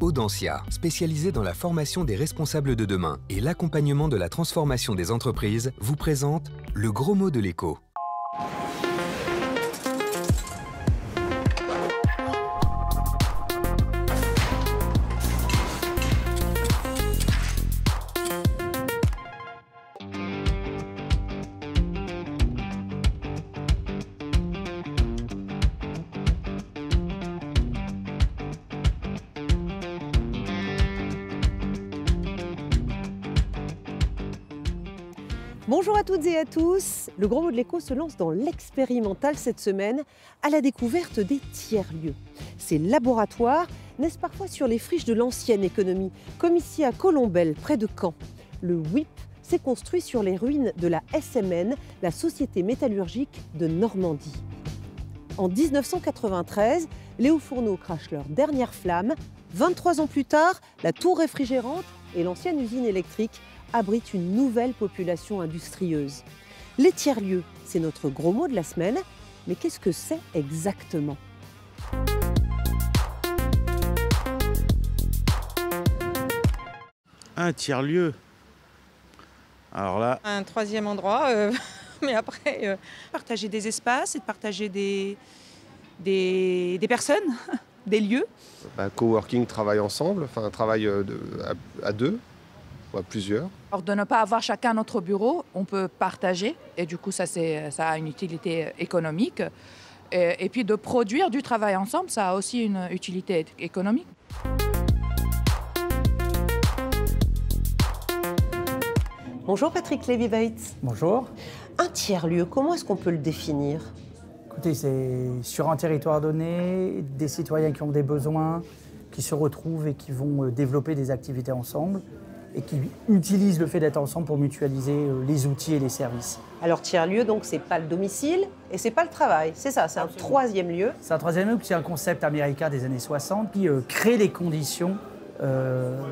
Audencia, spécialisée dans la formation des responsables de demain et l'accompagnement de la transformation des entreprises, vous présente le gros mot de l'écho. Bonjour à toutes et à tous. Le gros mot de l'écho se lance dans l'expérimental cette semaine à la découverte des tiers-lieux. Ces laboratoires naissent parfois sur les friches de l'ancienne économie, comme ici à Colombelles, près de Caen. Le WIP s'est construit sur les ruines de la SMN, la Société métallurgique de Normandie. En 1993, les hauts fourneaux crachent leur dernière flamme. 23 ans plus tard, la tour réfrigérante et l'ancienne usine électrique abrite une nouvelle population industrieuse. Les tiers-lieux, c'est notre gros mot de la semaine, mais qu'est-ce que c'est exactement ? Un tiers-lieu. Alors là... Un troisième endroit, mais après... Partager des espaces et de partager des personnes, des lieux. Coworking, travail ensemble, enfin travail à deux. Ou à plusieurs. Alors de ne pas avoir chacun notre bureau, on peut partager et du coup ça a une utilité économique. Et puis de produire du travail ensemble, ça a aussi une utilité économique. Bonjour Patrick Lévy-Weitz. Bonjour. Un tiers-lieu, comment est-ce qu'on peut le définir ? Écoutez, c'est sur un territoire donné, des citoyens qui ont des besoins, qui se retrouvent et qui vont développer des activités ensemble, et qui utilisent le fait d'être ensemble pour mutualiser les outils et les services. Alors tiers-lieu, donc c'est pas le domicile et c'est pas le travail, c'est ça, c'est un troisième lieu. C'est un troisième lieu, c'est un concept américain des années 60 qui crée les conditions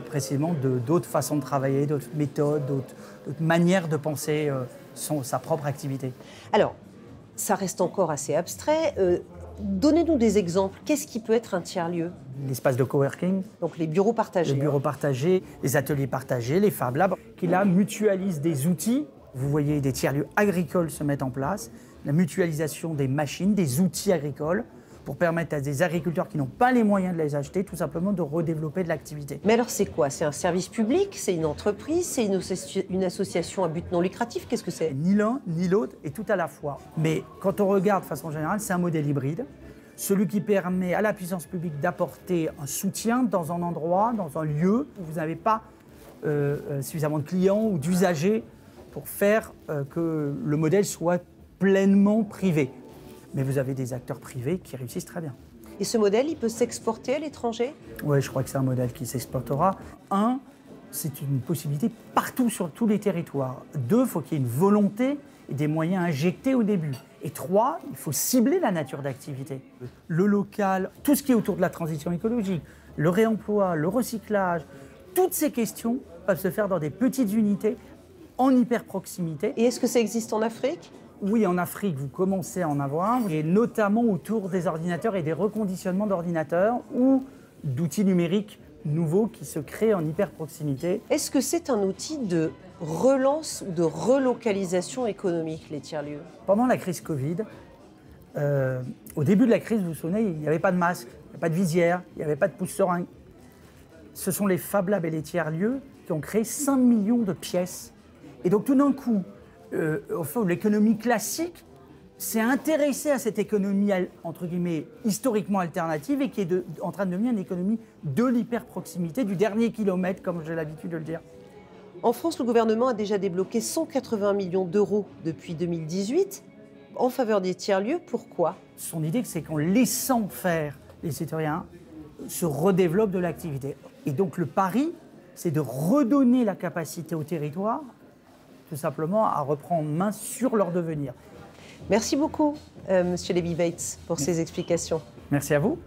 précisément d'autres façons de travailler, d'autres méthodes, d'autres manières de penser sa propre activité. Alors, ça reste encore assez abstrait. Donnez-nous des exemples. Qu'est-ce qui peut être un tiers-lieu ? L'espace de coworking. Donc les bureaux partagés. Les bureaux partagés, les ateliers partagés, les Fab Labs, qui là mutualisent des outils. Vous voyez des tiers-lieux agricoles se mettre en place, la mutualisation des machines, des outils agricoles, pour permettre à des agriculteurs qui n'ont pas les moyens de les acheter, tout simplement de redévelopper de l'activité. Mais alors c'est quoi ? C'est un service public ? C'est une entreprise ? C'est une association à but non lucratif ? Qu'est-ce que c'est ? Ni l'un, ni l'autre, et tout à la fois. Mais quand on regarde de façon générale, c'est un modèle hybride. Celui qui permet à la puissance publique d'apporter un soutien dans un endroit, dans un lieu où vous n'avez pas suffisamment de clients ou d'usagers pour faire que le modèle soit pleinement privé. Mais vous avez des acteurs privés qui réussissent très bien. Et ce modèle, il peut s'exporter à l'étranger ? Oui, je crois que c'est un modèle qui s'exportera. Un, c'est une possibilité partout sur tous les territoires. Deux, il faut qu'il y ait une volonté et des moyens injectés au début. Et trois, il faut cibler la nature d'activité. Le local, tout ce qui est autour de la transition écologique, le réemploi, le recyclage, toutes ces questions peuvent se faire dans des petites unités en hyper proximité. Et est-ce que ça existe en Afrique ? Oui, en Afrique, vous commencez à en avoir, et notamment autour des ordinateurs et des reconditionnements d'ordinateurs ou d'outils numériques nouveaux qui se créent en hyper proximité. Est-ce que c'est un outil de relance ou de relocalisation économique, les tiers-lieux ? Pendant la crise Covid, au début de la crise, vous vous souvenez, il n'y avait pas de masque, il n'y avait pas de visière, il n'y avait pas de pousse-seringue. Ce sont les Fab Labs et les tiers-lieux qui ont créé 5 millions de pièces. Et donc tout d'un coup, l'économie classique s'est intéressée à cette économie, entre guillemets, historiquement alternative et qui est en train de devenir une économie de l'hyper-proximité, du dernier kilomètre, comme j'ai l'habitude de le dire. En France, le gouvernement a déjà débloqué 180 millions d'euros depuis 2018 en faveur des tiers-lieux. Pourquoi ? Son idée, c'est qu'en laissant faire les citoyens, se redéveloppe de l'activité. Et donc le pari, c'est de redonner la capacité au territoire, tout simplement à reprendre main sur leur devenir. Merci beaucoup, Monsieur Lévy-Weitz, pour ces explications. Merci à vous.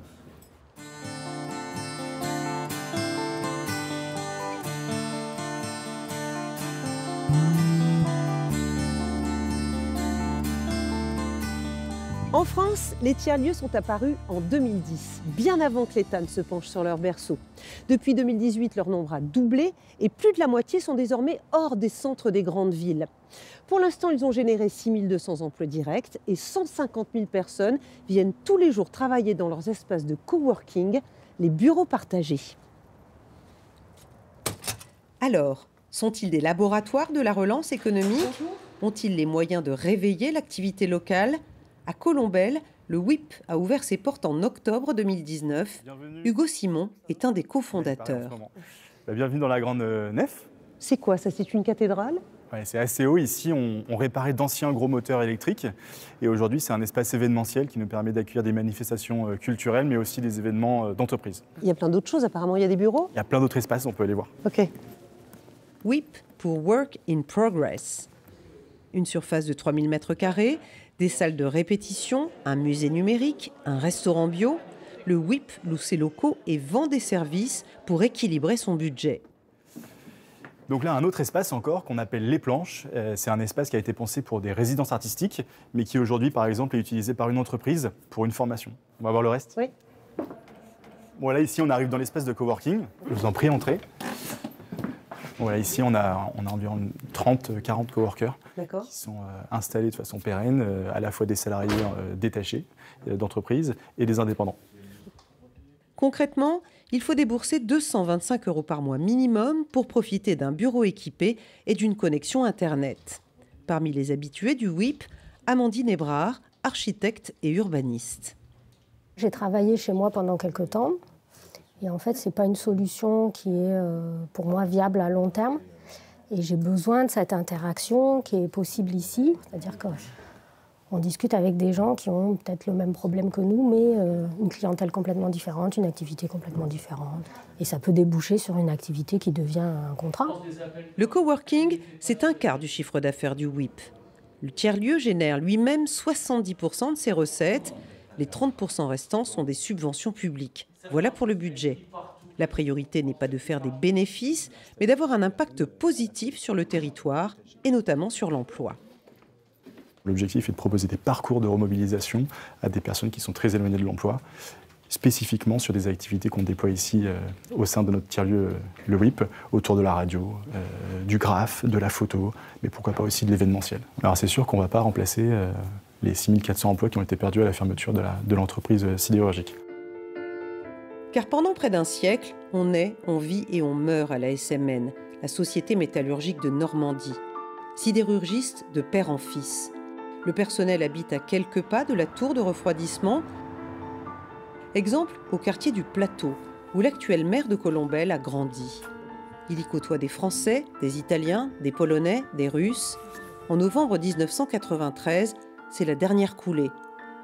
En En France, les tiers-lieux sont apparus en 2010, bien avant que l'État ne se penche sur leur berceau. Depuis 2018, leur nombre a doublé et plus de la moitié sont désormais hors des centres des grandes villes. Pour l'instant, ils ont généré 6 200 emplois directs et 150 000 personnes viennent tous les jours travailler dans leurs espaces de coworking, les bureaux partagés. Alors, sont-ils des laboratoires de la relance économique? Ont-ils les moyens de réveiller l'activité locale? À Colombelles, le WIP a ouvert ses portes en octobre 2019. Bienvenue. Hugo Simon est un des cofondateurs. Bienvenue dans la grande nef. C'est quoi ça? C'est une cathédrale? Ouais, c'est assez haut. Ici, on réparait d'anciens gros moteurs électriques. Et aujourd'hui, c'est un espace événementiel qui nous permet d'accueillir des manifestations culturelles, mais aussi des événements d'entreprise. Il y a plein d'autres choses apparemment. Il y a des bureaux? Il y a plein d'autres espaces, on peut aller voir. Ok. WIP pour Work in Progress. Une surface de 3000 m², des salles de répétition, un musée numérique, un restaurant bio. Le WIP loue ses locaux et vend des services pour équilibrer son budget. Donc là, un autre espace encore qu'on appelle Les Planches. C'est un espace qui a été pensé pour des résidences artistiques, mais qui aujourd'hui, par exemple, est utilisé par une entreprise pour une formation. On va voir le reste? Oui. Voilà, ici, on arrive dans l'espace de coworking. Je vous en prie, entrez. Voilà, ici, on a environ 30-40 coworkers qui sont installés de façon pérenne, à la fois des salariés détachés d'entreprises et des indépendants. Concrètement, il faut débourser 225 € par mois minimum pour profiter d'un bureau équipé et d'une connexion Internet. Parmi les habitués du WIP, Amandine Ebrard, architecte et urbaniste. J'ai travaillé chez moi pendant quelques temps. Et en fait, ce n'est pas une solution qui est pour moi viable à long terme. Et j'ai besoin de cette interaction qui est possible ici. C'est-à-dire qu'on discute avec des gens qui ont peut-être le même problème que nous, mais une clientèle complètement différente, une activité complètement différente. Et ça peut déboucher sur une activité qui devient un contrat. Le coworking, c'est un quart du chiffre d'affaires du WIP. Le tiers-lieu génère lui-même 70% de ses recettes. Les 30% restants sont des subventions publiques. Voilà pour le budget. La priorité n'est pas de faire des bénéfices, mais d'avoir un impact positif sur le territoire et notamment sur l'emploi. L'objectif est de proposer des parcours de remobilisation à des personnes qui sont très éloignées de l'emploi, spécifiquement sur des activités qu'on déploie ici au sein de notre tiers-lieu, le WIP, autour de la radio, du graphe, de la photo, mais pourquoi pas aussi de l'événementiel. Alors c'est sûr qu'on ne va pas remplacer les 6400 emplois qui ont été perdus à la fermeture de l'entreprise sidérurgique. Car pendant près d'un siècle, on naît, on vit et on meurt à la SMN, la Société métallurgique de Normandie. Sidérurgiste de père en fils. Le personnel habite à quelques pas de la tour de refroidissement. Exemple au quartier du Plateau, où l'actuel maire de Colombelles a grandi. Il y côtoie des Français, des Italiens, des Polonais, des Russes. En novembre 1993, c'est la dernière coulée.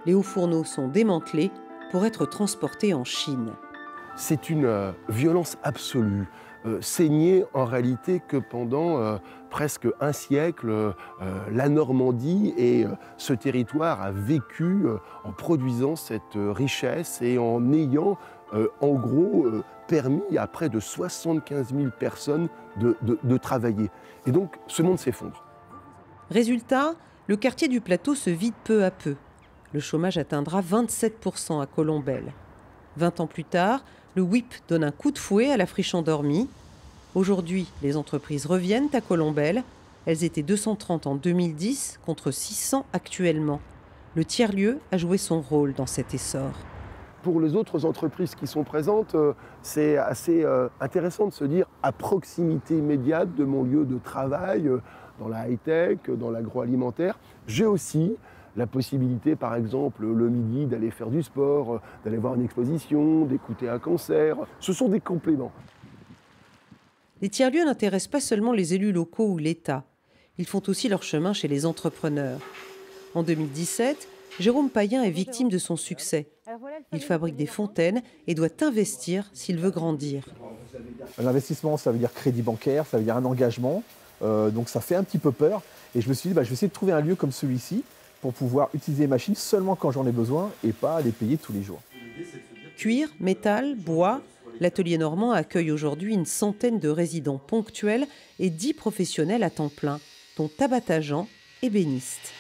Les hauts fourneaux sont démantelés pour être transportés en Chine. C'est une violence absolue, saignée en réalité que pendant presque un siècle, la Normandie et ce territoire a vécu en produisant cette richesse et en ayant en gros permis à près de 75 000 personnes de travailler. Et donc ce monde s'effondre. Résultat, le quartier du Plateau se vide peu à peu. Le chômage atteindra 27% à Colombelles. 20 ans plus tard, le WIP donne un coup de fouet à la friche endormie. Aujourd'hui, les entreprises reviennent à Colombelles. Elles étaient 230 en 2010 contre 600 actuellement. Le tiers-lieu a joué son rôle dans cet essor. Pour les autres entreprises qui sont présentes, c'est assez intéressant de se dire à proximité immédiate de mon lieu de travail, dans la high-tech, dans l'agroalimentaire, j'ai aussi la possibilité, par exemple, le midi, d'aller faire du sport, d'aller voir une exposition, d'écouter un concert. Ce sont des compléments. Les tiers-lieux n'intéressent pas seulement les élus locaux ou l'État. Ils font aussi leur chemin chez les entrepreneurs. En 2017, Jérôme Payen est victime de son succès. Il fabrique des fontaines et doit investir s'il veut grandir. L'investissement, ça veut dire crédit bancaire, ça veut dire un engagement. Donc ça fait un petit peu peur. Et je me suis dit, je vais essayer de trouver un lieu comme celui-ci pour pouvoir utiliser les machines seulement quand j'en ai besoin et pas les payer tous les jours. Cuir, métal, bois, l'atelier normand accueille aujourd'hui une centaine de résidents ponctuels et 10 professionnels à temps plein, dont abattage, ébénistes.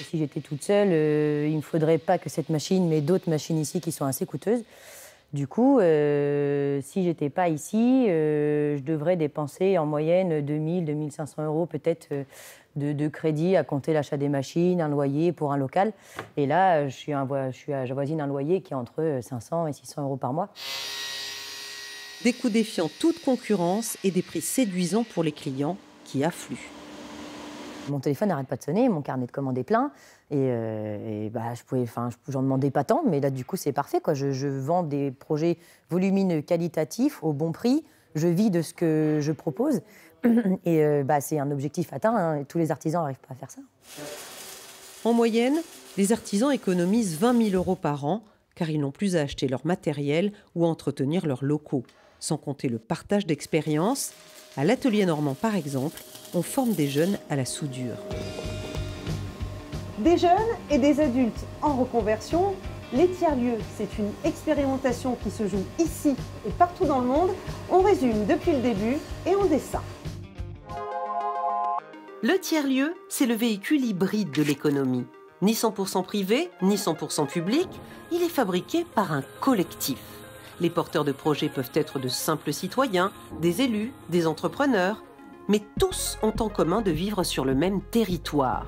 Si j'étais toute seule, il ne me faudrait pas que cette machine, mais d'autres machines ici qui sont assez coûteuses. Du coup, si j'étais pas ici, je devrais dépenser en moyenne 2000, 2500 euros peut-être de crédit à compter l'achat des machines, un loyer pour un local. Et là, j'avoisine un loyer qui est entre 500 et 600 euros par mois. Des coûts défiant toute concurrence et des prix séduisants pour les clients qui affluent. Mon téléphone n'arrête pas de sonner, mon carnet de commandes est plein. J'en demandais pas tant, mais là, du coup, c'est parfait, quoi. Je vends des projets volumineux, qualitatifs, au bon prix. Je vis de ce que je propose. Et c'est un objectif atteint, hein. Tous les artisans n'arrivent pas à faire ça. En moyenne, les artisans économisent 20 000 euros par an, car ils n'ont plus à acheter leur matériel ou à entretenir leurs locaux. Sans compter le partage d'expériences. À l'atelier normand, par exemple, on forme des jeunes à la soudure. Des jeunes et des adultes en reconversion, les tiers-lieux, c'est une expérimentation qui se joue ici et partout dans le monde. On résume depuis le début et en dessin. Le tiers-lieu, c'est le véhicule hybride de l'économie. Ni 100% privé, ni 100% public, il est fabriqué par un collectif. Les porteurs de projets peuvent être de simples citoyens, des élus, des entrepreneurs, mais tous ont en commun de vivre sur le même territoire.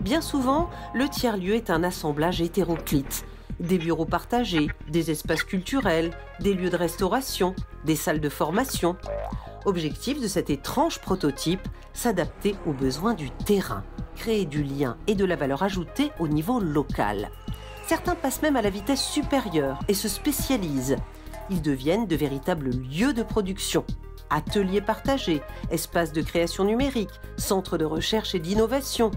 Bien souvent, le tiers-lieu est un assemblage hétéroclite. Des bureaux partagés, des espaces culturels, des lieux de restauration, des salles de formation. Objectif de cet étrange prototype, s'adapter aux besoins du terrain, créer du lien et de la valeur ajoutée au niveau local. Certains passent même à la vitesse supérieure et se spécialisent. Ils deviennent de véritables lieux de production. Ateliers partagés, espaces de création numérique, centres de recherche et d'innovation.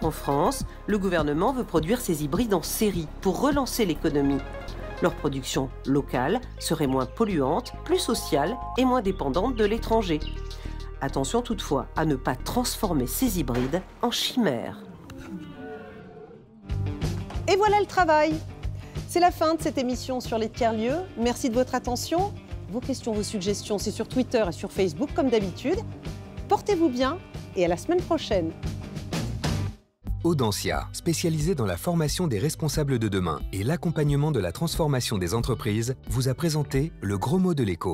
En France, le gouvernement veut produire ces hybrides en série pour relancer l'économie. Leur production locale serait moins polluante, plus sociale et moins dépendante de l'étranger. Attention toutefois à ne pas transformer ces hybrides en chimères. Et voilà le travail. C'est la fin de cette émission sur les tiers-lieux. Merci de votre attention. Vos questions, vos suggestions, c'est sur Twitter et sur Facebook comme d'habitude. Portez-vous bien et à la semaine prochaine. Audencia, spécialisée dans la formation des responsables de demain et l'accompagnement de la transformation des entreprises, vous a présenté le gros mot de l'écho.